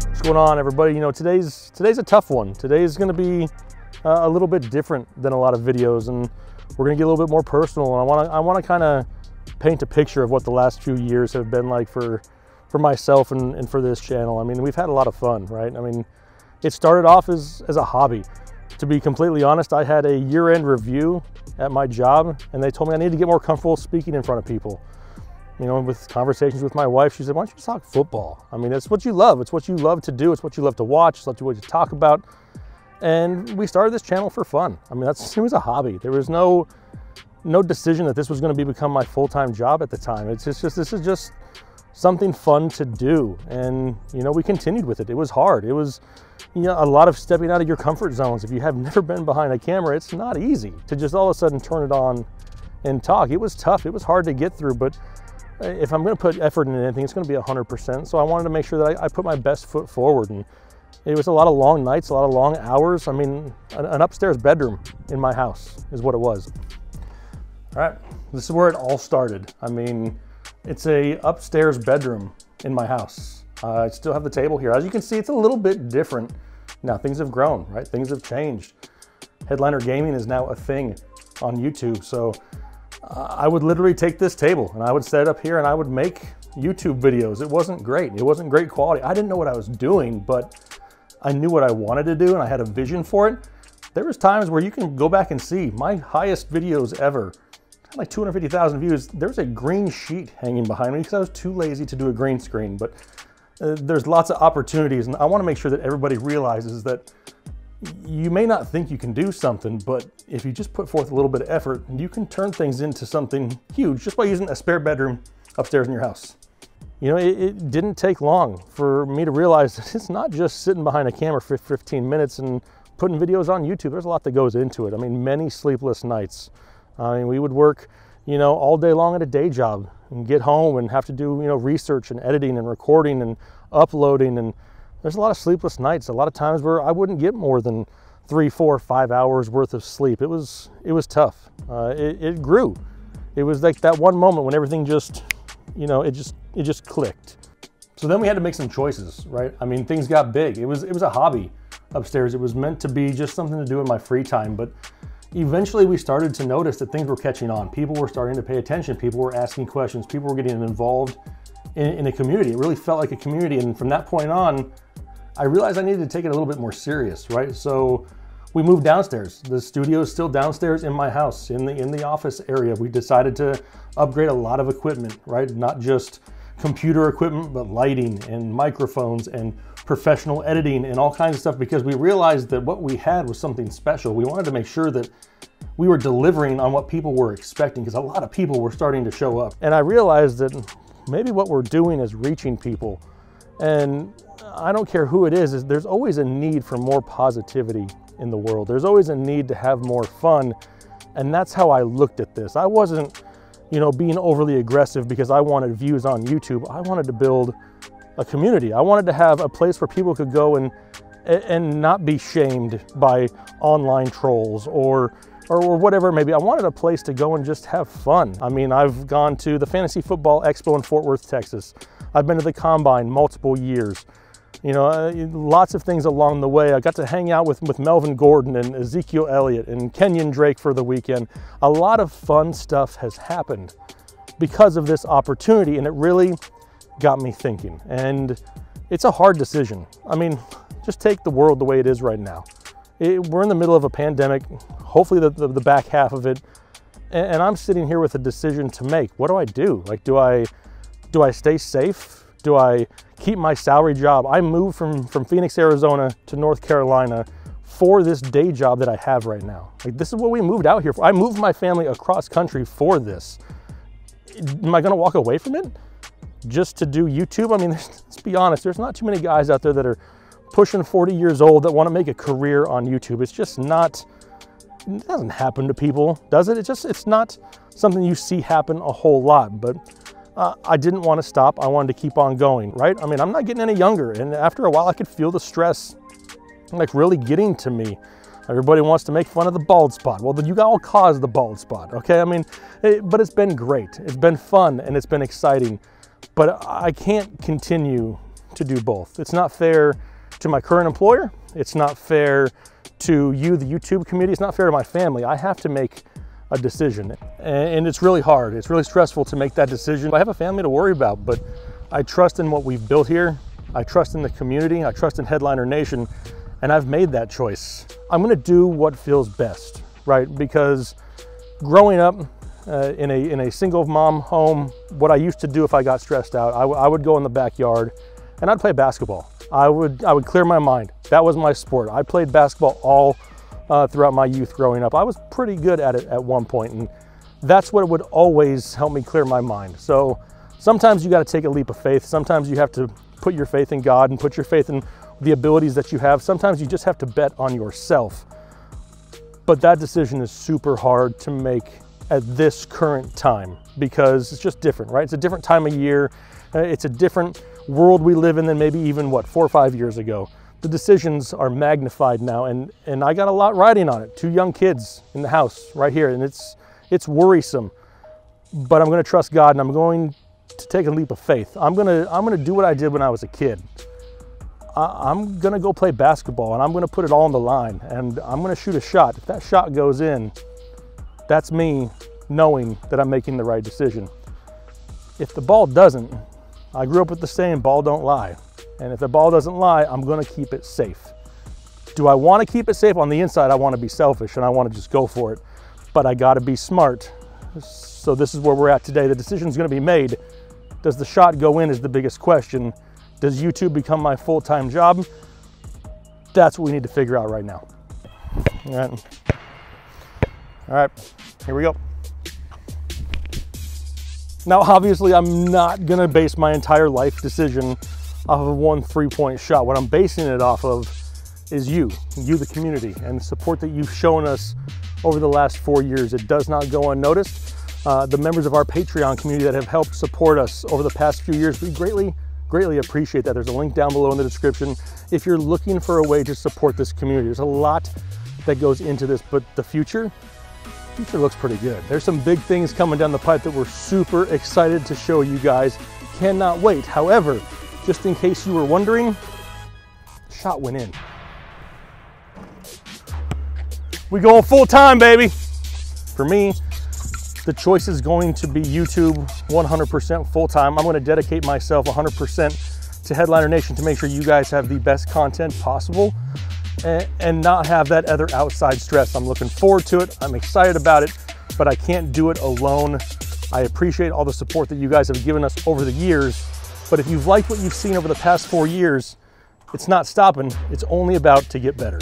What's going on, everybody? You know, today's a tough one. Today's going to be a little bit different than a lot of videos, and we're going to get a little bit more personal. And I want to kind of paint a picture of what the last few years have been like for myself and for this channel. I mean, we've had a lot of fun, right? I mean, it started off as a hobby. To be completely honest, I had a year-end review at my job, and they told me I needed to get more comfortable speaking in front of people. You know, with conversations with my wife, she said, why don't you just talk football? I mean, it's what you love. It's what you love to do. It's what you love to watch. It's what you love to talk about. And we started this channel for fun. I mean, it was a hobby. There was no decision that this was going to become my full-time job at the time. It's just this is just something fun to do. And, you know, we continued with it. It was hard. It was, you know, a lot of stepping out of your comfort zones. If you have never been behind a camera, it's not easy to just all of a sudden turn it on and talk. It was tough. It was hard to get through, but if I'm going to put effort into anything, it's going to be 100%. So I wanted to make sure that I put my best foot forward. And it was a lot of long nights, a lot of long hours. I mean, an upstairs bedroom in my house is what it was. All right, this is where it all started. I mean, it's a upstairs bedroom in my house. I still have the table here. As you can see, it's a little bit different. Now things have grown, right? Things have changed. Headliner Gaming is now a thing on YouTube. So I would literally take this table and I would set it up here and I would make YouTube videos. It wasn't great. It wasn't great quality. I didn't know what I was doing, but I knew what I wanted to do and I had a vision for it. There was times where you can go back and see my highest videos ever, like 250,000 views. There's a green sheet hanging behind me because I was too lazy to do a green screen, but there's lots of opportunities, and I want to make sure that everybody realizes that you may not think you can do something, but if you just put forth a little bit of effort, you can turn things into something huge just by using a spare bedroom upstairs in your house. You know, it didn't take long for me to realize that it's not just sitting behind a camera for 15 minutes and putting videos on YouTube. There's a lot that goes into it. I mean, many sleepless nights. I mean, we would work, you know, all day long at a day job and get home and have to do, you know, research and editing and recording and uploading. And there's a lot of sleepless nights, a lot of times where I wouldn't get more than 3, 4, 5 hours worth of sleep. It was tough. It grew. It was like that one moment when everything just, you know, it just clicked. So then we had to make some choices, right? I mean, things got big. It was a hobby upstairs. It was meant to be just something to do in my free time, but eventually we started to notice that things were catching on. People were starting to pay attention. People were asking questions. People were getting involved in a community. It really felt like a community. And from that point on, I realized I needed to take it a little bit more serious, right? So we moved downstairs. The studio is still downstairs in my house, in the office area. We decided to upgrade a lot of equipment, right? Not just computer equipment, but lighting and microphones and professional editing and all kinds of stuff, because we realized that what we had was something special. We wanted to make sure that we were delivering on what people were expecting, because a lot of people were starting to show up. And I realized that maybe what we're doing is reaching people. And I don't care who it is, there's always a need for more positivity in the world. There's always a need to have more fun. And that's how I looked at this. I wasn't, you know, being overly aggressive because I wanted views on YouTube. I wanted to build a community. I wanted to have a place where people could go and not be shamed by online trolls or whatever. Maybe I wanted a place to go and just have fun. I mean, I've gone to the Fantasy Football Expo in Fort Worth, Texas. I've been to the Combine multiple years. You know, lots of things along the way. I got to hang out with Melvin Gordon and Ezekiel Elliott and Kenyon Drake for the weekend. A lot of fun stuff has happened because of this opportunity, and it really got me thinking. And it's a hard decision. I mean, just take the world the way it is right now. We're in the middle of a pandemic, hopefully the back half of it, and I'm sitting here with a decision to make. What do I do? Like, do I stay safe? Do I keep my salary job? I moved from Phoenix, Arizona to North Carolina for this day job that I have right now. Like, this is what we moved out here for. I moved my family across country for this. Am I gonna walk away from it just to do YouTube? I mean, let's be honest, there's not too many guys out there that are pushing 40 years old that want to make a career on YouTube. It's just not, it doesn't happen to people, does it? It's not something you see happen a whole lot, but I didn't want to stop. I wanted to keep on going, right? I mean, I'm not getting any younger, and after a while I could feel the stress like really getting to me. Everybody wants to make fun of the bald spot. Well, then you all caused the bald spot, okay? I mean, but it's been great. It's been fun and it's been exciting, but I can't continue to do both. It's not fair to my current employer. It's not fair to you, the YouTube community. It's not fair to my family. I have to make a decision, and it's really hard. It's really stressful to make that decision. I have a family to worry about, but I trust in what we've built here. I trust in the community. I trust in Headliner Nation, and I've made that choice. I'm gonna do what feels best, right? Because growing up in a single mom home, what I used to do if I got stressed out, I would go in the backyard and I'd play basketball. I would clear my mind. That was my sport. I played basketball all throughout my youth growing up. I was pretty good at it at one point, and that's what would always help me clear my mind. So sometimes you got to take a leap of faith. Sometimes you have to put your faith in God and put your faith in the abilities that you have. Sometimes you just have to bet on yourself. But that decision is super hard to make at this current time because it's just different, right? It's a different time of year. It's a different world we live in than maybe even, what, 4 or 5 years ago. The decisions are magnified now, and I got a lot riding on it. 2 young kids in the house right here, and it's worrisome. But I'm gonna trust God, and I'm going to take a leap of faith. I'm gonna do what I did when I was a kid. I'm gonna go play basketball, and I'm gonna put it all on the line, and I'm gonna shoot a shot. If that shot goes in, that's me knowing that I'm making the right decision. If the ball doesn't, I grew up with the saying, ball don't lie. And if the ball doesn't lie, I'm gonna keep it safe. Do I wanna keep it safe? On the inside, I wanna be selfish and I wanna just go for it, but I gotta be smart. So this is where we're at today. The decision's gonna be made. Does the shot go in is the biggest question. Does YouTube become my full-time job? That's what we need to figure out right now. All right, here we go. Now, obviously, I'm not gonna base my entire life decision off of one 3-point shot. What I'm basing it off of is you, the community, and the support that you've shown us over the last 4 years. It does not go unnoticed. The members of our Patreon community that have helped support us over the past few years, we greatly appreciate that. There's a link down below in the description if you're looking for a way to support this community. There's a lot that goes into this, but the future looks pretty good. There's some big things coming down the pipe that we're super excited to show you guys. Cannot wait. However, just in case you were wondering, shot went in. We going full time, baby. For me, the choice is going to be YouTube 100% full time. I'm going to dedicate myself 100% to Headliner Nation to make sure you guys have the best content possible and not have that other outside stress. I'm looking forward to it. I'm excited about it, but I can't do it alone. I appreciate all the support that you guys have given us over the years, but if you've liked what you've seen over the past 4 years, it's not stopping. It's only about to get better.